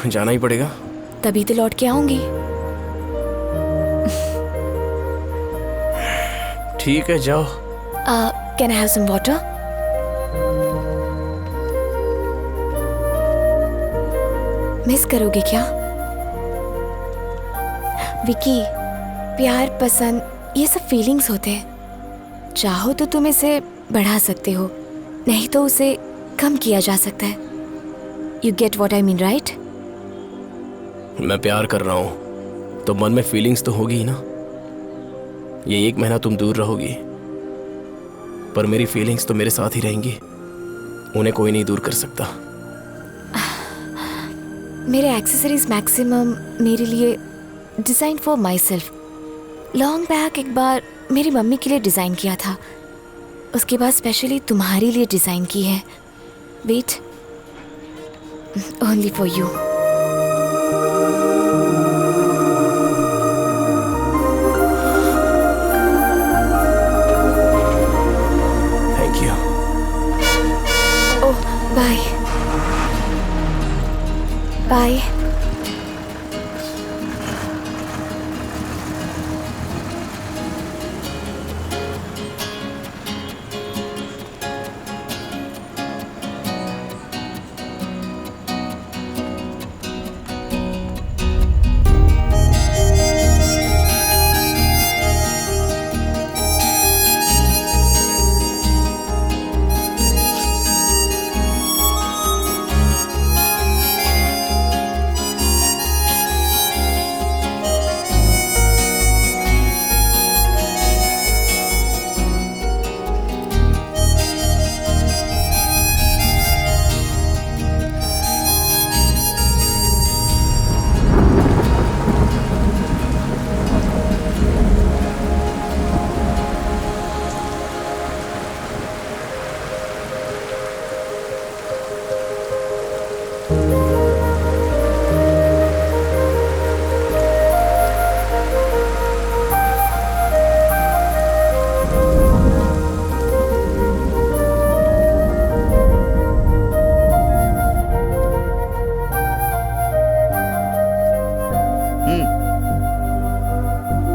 जाना ही पड़ेगा। तभी तो लौट के आऊंगी। ठीक है, जाओ। Can I have some water? Miss करोगे क्या? विकी, प्यार, पसंद, ये सब फीलिंग्स होते हैं। चाहो तो तुम इसे बढ़ा सकते हो, नहीं तो उसे कम किया जा सकता है। You get what I mean, right? मैं प्यार कर रहा हूं तो मन में फीलिंग्स तो होगी ही ना। ये 1 महीना तुम दूर रहोगी, पर मेरी फीलिंग्स तो मेरे साथ ही रहेंगी। उन्हें कोई नहीं दूर कर सकता। मेरे एक्सेसरीज मैक्सिमम मेरे लिए design for my self. Long back एक बार मेरी मम्मी के लिए डिज़ाइन किया था, उसके बाद स्पेशली तुम्हारे लिए डिज़ाइन की है। Wait, only for you. Thank you. Oh, bye bye.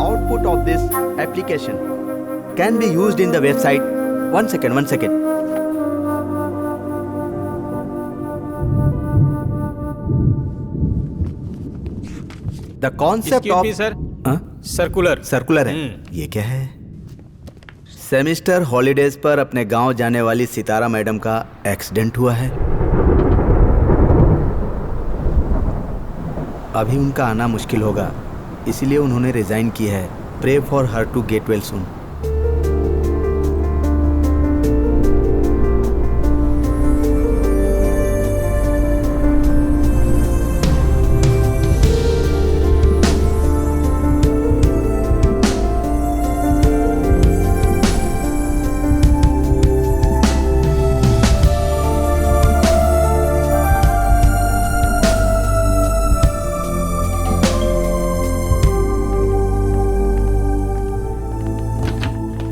Output of this application can be used in the website. One second. The concept Excuse of me, sir. हाँ? सर्कुलर है। ये क्या है? सेमेस्टर हॉलीडेज पर अपने गांव जाने वाली सितारा मैडम का एक्सीडेंट हुआ है। अभी उनका आना मुश्किल होगा, इसलिए उन्होंने रिजाइन की है। Pray for her to get well soon.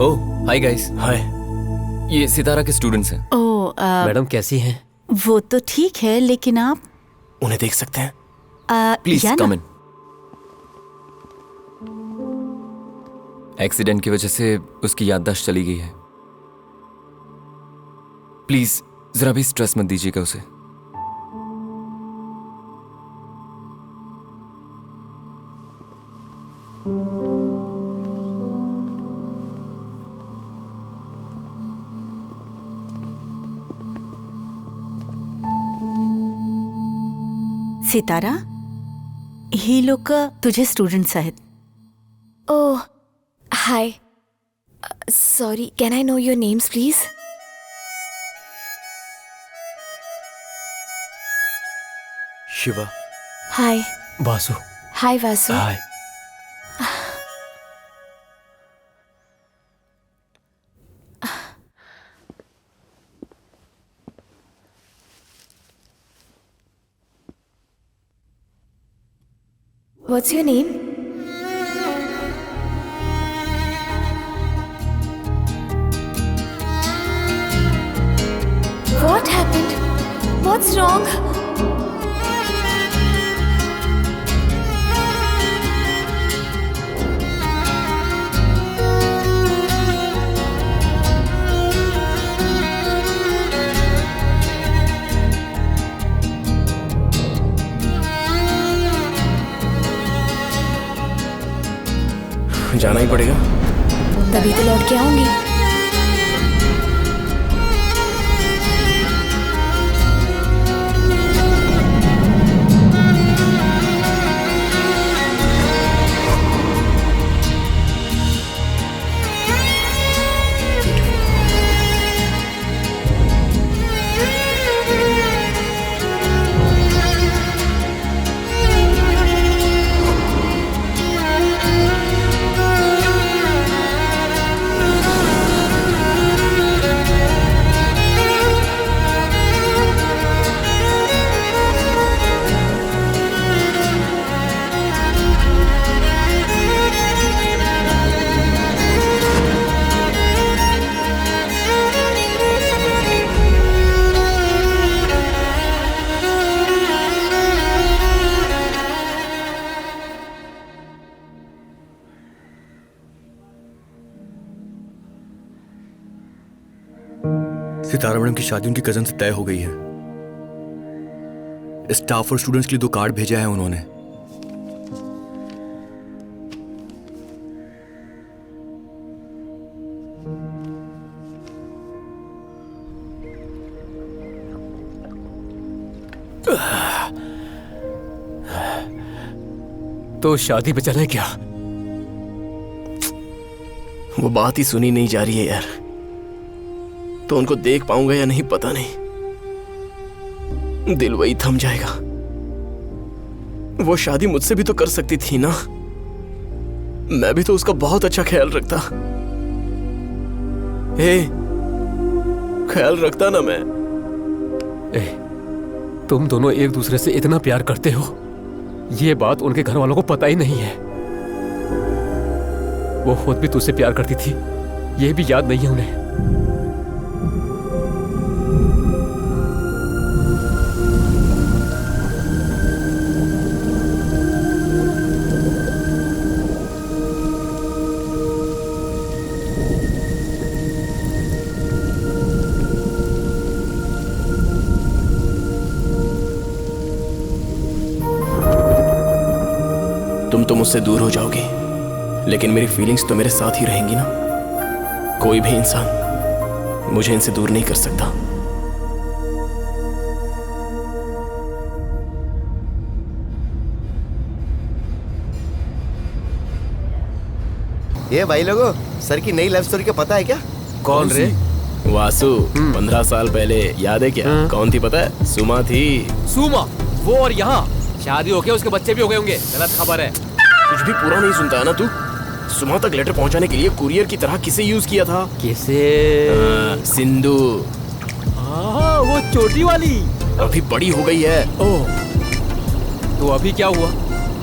Oh hi guys. Hi. ये सितारा के स्टूडेंट्स हैं। ओ मैडम कैसी हैं? वो तो ठीक है, लेकिन आप उन्हें देख सकते हैं? प्लीज या ना? कम इन। एक्सीडेंट की वजह से उसकी याददाश्त चली गई है। प्लीज जरा भी स्ट्रेस मत दीजिएगा उसे। सितारा, ही लोक तुझे स्टुडंट्स आहेत. Oh, hi. Sorry, can I know your names please? Shiva. Hi. Vasu. Hi Vasu. Hi. What's your name? What happened? What's wrong? पड़ेगा। तभी तो लौट के आऊंगी। सितारा मैडम की शादी उनकी कजन से तय हो गई है। स्टाफ और स्टूडेंट्स के लिए 2 कार्ड भेजा है उन्होंने। तो शादी पे चले क्या? वो बात ही सुनी नहीं जा रही है यार। तो उनको देख पाऊंगा या नहीं पता नहीं। दिल वही थम जाएगा। वो शादी मुझसे भी तो कर सकती थी ना। मैं भी तो उसका बहुत अच्छा ख्याल रखता। ख्याल रखता ना मैं। तुम दोनों एक दूसरे से इतना प्यार करते हो, ये बात उनके घर वालों को पता ही नहीं है। वो खुद भी तुझसे प्यार करती थी, ये भी याद नहीं है उन्हें। तुम तो मुझसे दूर हो जाओगी, लेकिन मेरी फीलिंग्स तो मेरे साथ ही रहेंगी ना। कोई भी इंसान मुझे इनसे दूर नहीं कर सकता। ये भाई लोगों, सर की नई लव स्टोरी का पता है क्या? कौन रे? वासु। 15 साल पहले याद है क्या? कौन थी पता है? सुमा थी। सुमा? वो और यहाँ शादी हो गया, उसके बच्चे भी हो गए होंगे। गलत खबर है। कुछ भी पूरा नहीं सुनता है ना तू। सुमा तक लेटर पहुंचाने के लिए कुरियर की तरह किसे यूज किया था? किसे? सिंधु। वो छोटी वाली। अभी बड़ी हो गई है। तो अभी क्या हुआ?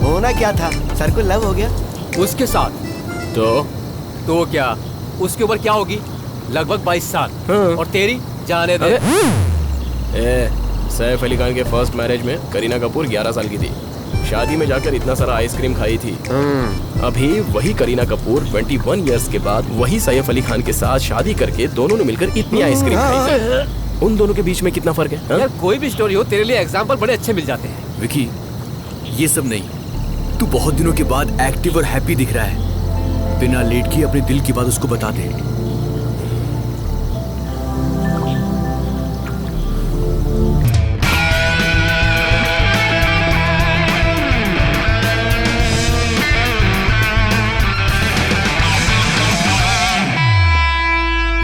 होना क्या था, सर को लव हो गया। उसके साथ? तो क्या उसके ऊपर क्या होगी? लगभग 22 साल। और तेरी? जाने दे। सैफ अली खान के फर्स्ट मैरिज में करीना कपूर 11 साल की थी। शादी में जाकर इतना सारा आइसक्रीम खाई थी। अभी वही करीना कपूर 21 इयर्स के बाद वही सैफ अली खान के साथ शादी करके दोनों ने मिलकर इतनी आइसक्रीम खाई थी। उन दोनों के बीच में कितना फर्क है? यार कोई भी स्टोरी हो, तेरे लिए एग्जाम्पल बड़े अच्छे मिल जाते हैं। विकी, ये सब नहीं, तू बहुत दिनों के बाद एक्टिव और हैप्पी दिख रहा है। बिना लेट किए अपने दिल की बात उसको बता दे।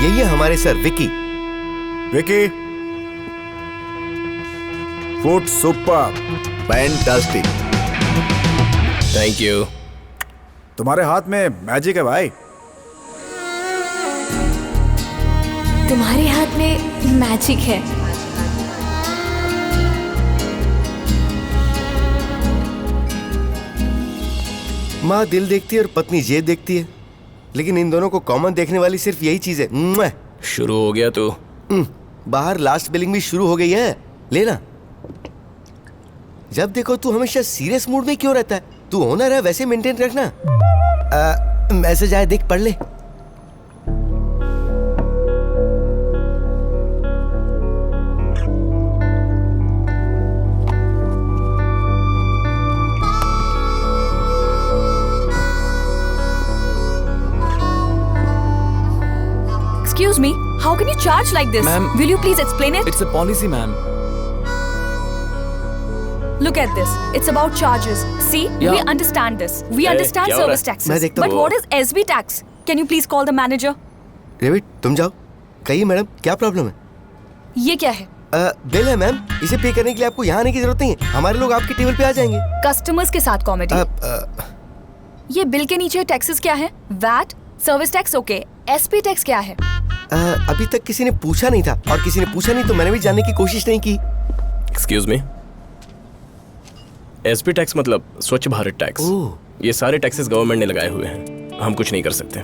यही है हमारे sir Vicky. Vicky, food super, fantastic. Thank you. तुम्हारे हाथ में मैजिक है भाई। तुम्हारे हाथ में मैजिक है। माँ दिल देखती है और पत्नी जेब देखती है, लेकिन इन दोनों को कॉमन देखने वाली सिर्फ यही चीज है। शुरू हो गया तो बाहर लास्ट बिलिंग भी शुरू हो गई है। लेना। जब देखो तू हमेशा सीरियस मूड में क्यों रहता है? तू होना है वैसे मेंटेन रखना। मैसेज आया, देख पढ़ ले। Excuse me, how can you charge like this? Ma'am. Will you please explain it? It's a policy, ma'am. Look at this. It's about charges. See, Yeah. we understand this. We understand क्या हो रहा service है? मैं taxes. देखता But हूँ। what is SB tax? Can you please call the manager? Reviewed तुम जाओ, कहिए मैडम क्या प्रॉब्लम है? ये क्या है? बिल है मैम, इसे पे करने के लिए आपको यहाँ आने की जरूरत नहीं है, हमारे लोग आपके टेबल पे आ जाएंगे। कस्टमर्स के साथ कॉमेडी। ये बिल के नीचे टैक्सेस क्या है? VAT, service tax, okay. SP tax क्या है? अभी तक किसी ने पूछा नहीं था, और किसी ने पूछा नहीं तो मैंने भी जानने की कोशिश नहीं की। एक्सक्यूज मी, एसपी टैक्स मतलब स्वच्छ भारत टैक्स। ओह। ये सारे टैक्सेस गवर्नमेंट ने लगाए हुए हैं, हम कुछ नहीं कर सकते।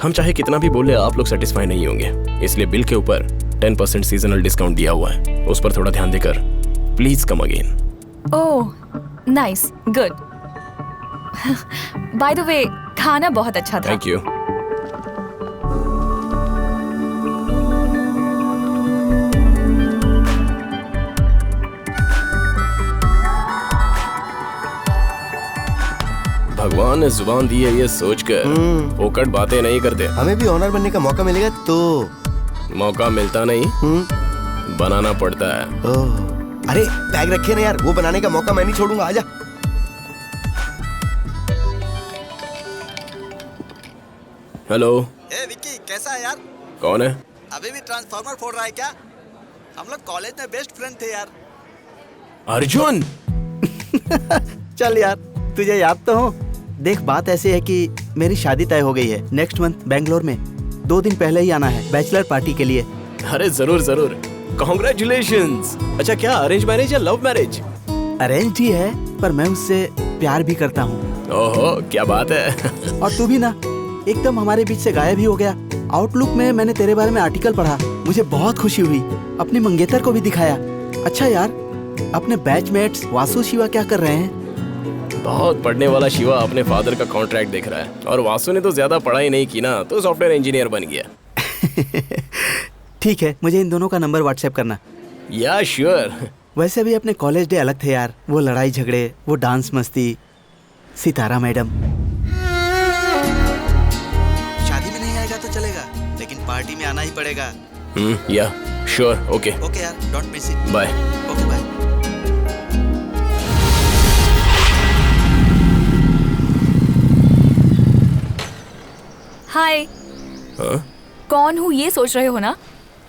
हम चाहे कितना भी बोले आप लोग सेटिस्फाई नहीं होंगे, इसलिए बिल के ऊपर 10% सीजनल डिस्काउंट दिया हुआ है, उस पर थोड़ा ध्यान देकर please come again. Oh, nice, good. By the way, खाना बहुत अच्छा था। Thank you. भगवान ने जुबान दी है ये सोचकर फोकट बातें नहीं करते। हमें भी ऑनर बनने का मौका मिलेगा तो। मौका मिलता नहीं, बनाना पड़ता है। ओह, अरे बैग रखे ना यार, वो बनाने का मौका मैं नहीं छोड़ूंगा, आजा। हेलो। ए विक्की, कैसा है यार? कौन है? अभी भी ट्रांसफार्मर फोड़ रहा है क्या? हम लोग कॉलेज में बेस्ट फ्रेंड थे यार। अर्जुन। चल यार, तुझे याद तो हो। देख, बात ऐसी है कि मेरी शादी तय हो गई है नेक्स्ट मंथ बेंगलोर में। 2 दिन पहले ही आना है बैचलर पार्टी के लिए। अरे जरूर जरूर, कॉन्ग्रेचुलेशंस। अच्छा, क्या अरेंज मैरिज या लव मैरिज? अरेंज ही है, पर मैं उससे प्यार भी करता हूँ। ओहो, क्या बात है। और तू भी ना, एकदम हमारे बीच से गायब ही हो गया। आउटलुक में मैंने तेरे बारे में आर्टिकल पढ़ा, मुझे बहुत खुशी हुई। अपनी मंगेतर को भी दिखाया। अच्छा यार, अपने बैचमेट्स वासु शिवा क्या कर रहे हैं? बहुत पढ़ने वाला शिवा अपने फादर का कॉन्ट्रैक्ट देख रहा है, और वासु ने तो ज्यादा पढ़ाई नहीं की ना, तो सॉफ्टवेयर इंजीनियर बन गया। ठीक है, मुझे इन दोनों का नंबर व्हाट्सएप करना। या श्योर। वैसे भी अपने कॉलेज डे अलग थे यार, वो लड़ाई झगड़े, वो डांस मस्ती। सितारा मैडम शादी में नहीं आएगा तो चलेगा, लेकिन पार्टी में आना ही पड़ेगा। Yeah sure, okay. ओके यार, don't miss it. Bye. Okay bye. Hi. हाँ? कौन हूँ ये सोच रहे हो ना?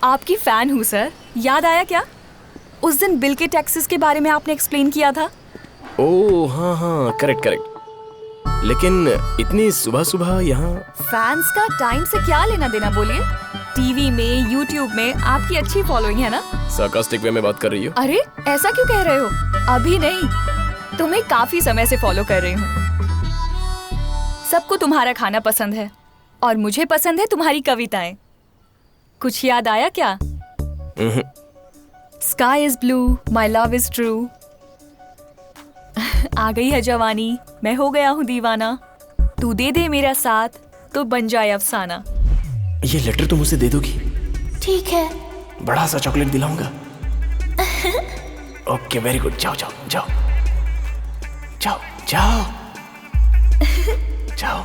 आपकी फैन हूँ सर। याद आया क्या? उस दिन बिल के टैक्सेस के बारे में आपने एक्सप्लेन किया था। ओह हाँ हाँ, करेक्ट करेक्ट। लेकिन इतनी सुबह सुबह यहाँ? फैंस का टाइम से क्या लेना देना बोलिए? टीवी में, यूट्यूब में आपकी अच्छी फॉलोइंग है ना? सार्कास्टिक वे में बात कर रही हो? अरे ऐसा क्यों कह रहे हो? अभी नहीं, तुम्हें काफी समय से फॉलो कर रही हूँ। सबको तुम्हारा खाना पसंद है, और मुझे पसंद है तुम्हारी कविताएं। कुछ याद आया क्या? Sky is blue, my love is true. आ गई है जवानी, मैं हो गया हूँ दीवाना। तू दे दे मेरा साथ, तो बन जाए अफसाना। ये लेटर तुम उसे दे दोगी? ठीक है। बड़ा सा चॉकलेट दिलाऊंगा। Okay, very good. जाओ जाओ जाओ जाओ जाओ जाओ।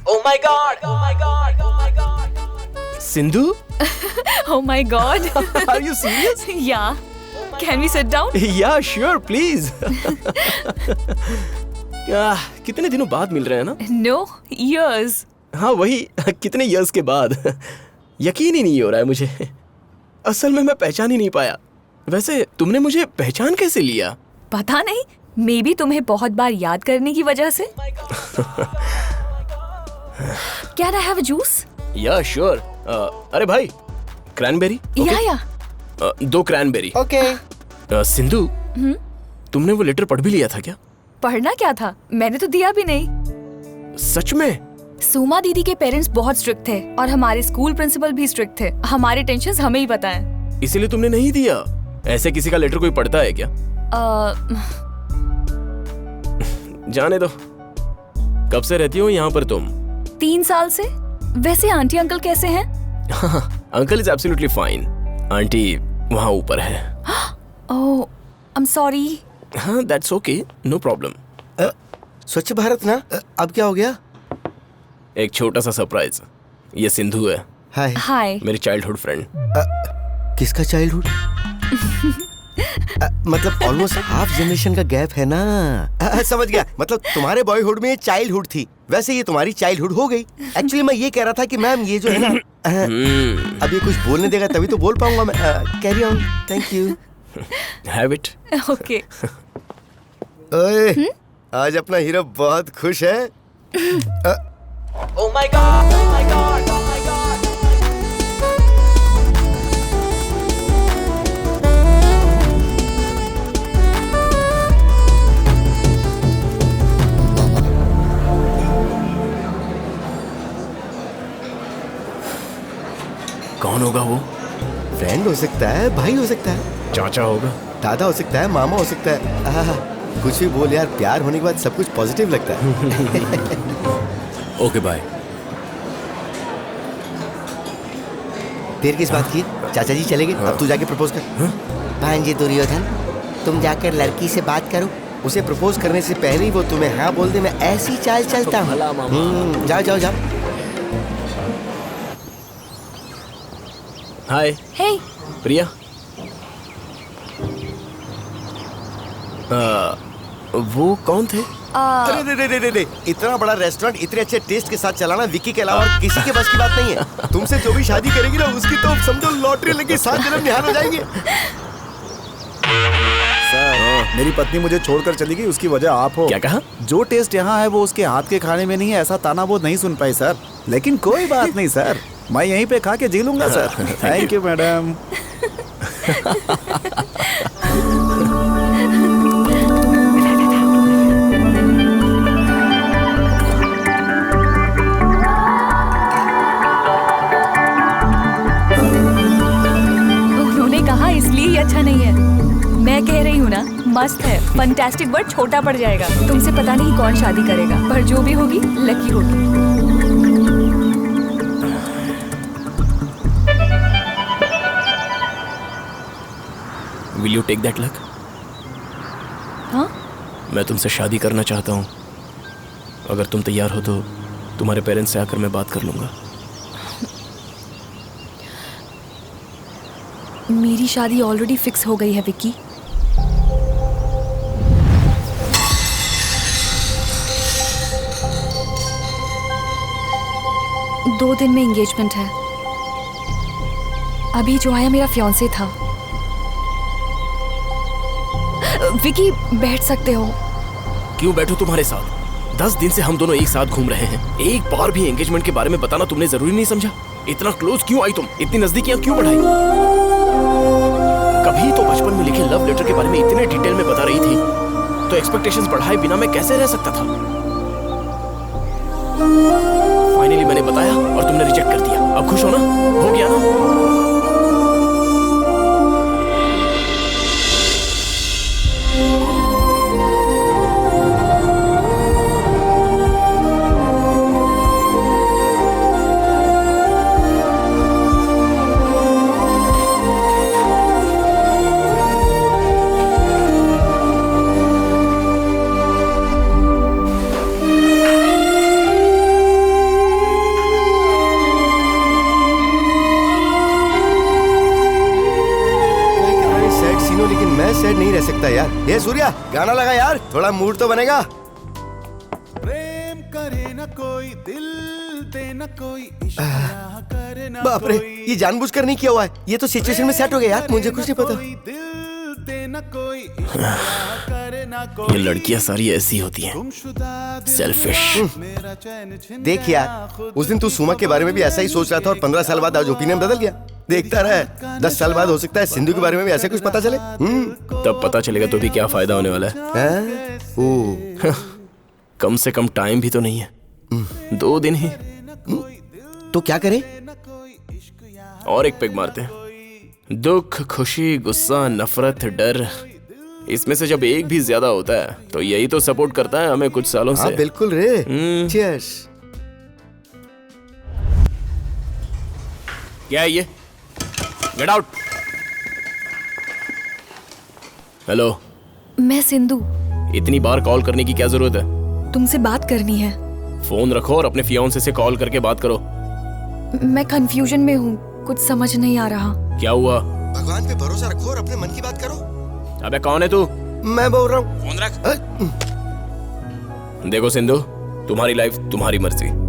Oh my God! Oh my God! Oh my God! Sindhu? Oh my God! Are you serious? Yeah. Can we sit down? Yeah, sure, please. कितने दिनों बाद मिल रहे हैं ना? No, years. हाँ वही, कितने इयर्स के बाद। यकीन ही नहीं हो रहा है मुझे। असल में मैं पहचान ही नहीं पाया। वैसे तुमने मुझे पहचान कैसे लिया? पता नहीं, मे बी तुम्हें बहुत बार याद करने की वजह से। Can I have a juice? या श्योर। अरे भाई, क्रैनबेरी? या 2 क्रैनबेरी। ओके। सिंधु, तुमने वो लेटर पढ़ भी लिया था क्या? पढ़ना क्या था, मैंने तो दिया भी नहीं। सच में? सुमा दीदी के पेरेंट्स बहुत स्ट्रिक्ट थे, और हमारे स्कूल प्रिंसिपल भी स्ट्रिक्ट थे। हमारे टेंशन्स हमें ही पता है। इसीलिए तुमने नहीं दिया? ऐसे किसी का लेटर कोई पढ़ता है क्या? जाने दो। कब से रहती हो यहाँ पर तुम? 3 साल से। वैसे आंटी अंकल कैसे हैं? Uncle is absolutely fine. Aunty वहाँ ऊपर है। ओह, आई एम सॉरी। हाँ, दैट्स ओके, नो प्रॉब्लम। स्वच्छ भारत ना, अब क्या हो गया? एक छोटा सा सरप्राइज। ये सिंधु है, हाय। हाय। मेरी चाइल्डहुड फ्रेंड। किसका चाइल्डहुड? मतलब ऑलमोस्ट हाफ जनरेशन का गैप है ना। समझ गया, मतलब तुम्हारे बॉयहुड में चाइल्डहुड थी, वैसे ये तुम्हारी चाइल्डहुड हो गई। एक्चुअली मैं ये कह रहा था कि मैम ये जो है ना, अब ये कुछ बोलने देगा तभी तो बोल पाऊंगा मैं। Carry on. Thank you. Have it. Okay. ओए, आज अपना हीरो बहुत खुश है। Oh my God, oh my God, oh my God. कौन होगा वो? फ्रेंड हो सकता है, भाई हो सकता है, चाचा होगा, दादा हो सकता है, मामा हो सकता है। कुछ भी बोल यार, प्यार होने के बाद सब कुछ पॉजिटिव लगता है। Okay bye. देर किस बात की? चाचा जी चले गए, अब तू जाके प्रपोज कर। भांजे दुर्योधन, तुम जाकर लड़की से बात करो, उसे प्रपोज करने से पहले ही वो तुम्हें हाँ बोल दे, मैं ऐसी चाल चलता हूँ। जाओ जाओ जाओ। हाय। हे। प्रिया। वो कौन थे? अरे रे रे रे रे, इतना बड़ा रेस्टोरेंट इतने अच्छे टेस्ट के साथ चलाना विक्की के अलावा और किसी के बस की बात नहीं है। तुमसे जो भी शादी करेगी ना, उसकी तो समझो लॉटरी लगी, 7 जन्म निहाल हो जाएंगे। सर, मेरी पत्नी मुझे छोड़कर चली गई, उसकी वजह आप हो। क्या कहा? जो टेस्ट यहाँ है वो उसके हाथ के खाने में नहीं है, ऐसा ताना बोध नहीं सुन पाई सर। लेकिन कोई बात नहीं सर, मैं यहीं पे खा के जी लूंगा सर। Thank you madam. उन्होंने कहा इसलिए ही अच्छा नहीं है। मैं कह रही हूँ ना, मस्त है। फंटास्टिक वर्ड छोटा पड़ जाएगा। तुमसे पता नहीं कौन शादी करेगा, पर जो भी होगी लकी होगी। Will you take that luck? हाँ? मैं तुमसे शादी करना चाहता हूँ। अगर तुम तैयार हो तो तुम्हारे पेरेंट्स से आकर मैं बात कर लूंगा। मेरी शादी ऑलरेडी फिक्स हो गई है विक्की। दो दिन में एंगेजमेंट है। अभी जो आया मेरा फियांसे था। विकी बैठ सकते हो। क्यों बैठो तुम्हारे साथ? 10 दिन से हम दोनों एक साथ घूम रहे हैं। एक बार भी एंगेजमेंट के बारे में बताना तुमने जरूरी नहीं समझा? इतना क्लोज क्यों आई तुम? इतनी नजदीकियां क्यों बढ़ाई? कभी तो बचपन में लिखे लव लेटर के बारे में इतने डिटेल में बता रही थी, तो एक्सपेक्टेशंस बढ़ाए बिना मैं कैसे रह सकता था? फाइनली मैंने बताया और तुमने रिजेक्ट कर दिया। अब खुश हो ना? हो गया ना? लेकिन मैं सैड नहीं रह सकता यार। ये सूर्या, गाना लगा यार, थोड़ा मूड तो बनेगा। प्रेम करे न कोई, दिल दे न कोई, इश्क करे न बाप रे, ये जानबूझकर नहीं किया हुआ है, ये तो सिचुएशन में सेट हो गया यार, मुझे कुछ नहीं पता। ये लड़कियां सारी ऐसी होती हैं, सेल्फिश। देख यार, उस दिन तू सुमा के बारे में भी ऐसा ही सोच रहा था और 15 साल बाद आज ओपिनियन बदल गया। देखता रहा, 10 साल बाद हो सकता है सिंधु के बारे में भी ऐसे कुछ पता चले। तब पता चलेगा तो भी क्या फायदा होने वाला है? कम से कम टाइम भी तो नहीं है, 2 दिन ही। तो क्या करें? और एक पेग मारते हैं। दुख, खुशी, गुस्सा, नफरत, डर, इसमें से जब एक भी ज्यादा होता है तो यही तो सपोर्ट करता है हमें कुछ सालों से। बिल्कुल रे। चीयर्स। क्या है ये? Get out. हेलो, मैं सिंधु। इतनी बार कॉल करने की क्या जरूरत है? तुमसे बात करनी है। फोन रखो और अपने फियांसे से कॉल करके बात करो। मैं कंफ्यूजन में हूँ, कुछ समझ नहीं आ रहा। क्या हुआ? भगवान पे भरोसा रखो और अपने मन की बात करो। अबे कौन है तू? मैं बोल रहा हूँ। फोन रख। देखो सिंधु, तुम्हारी लाइफ तुम्हारी मर्जी।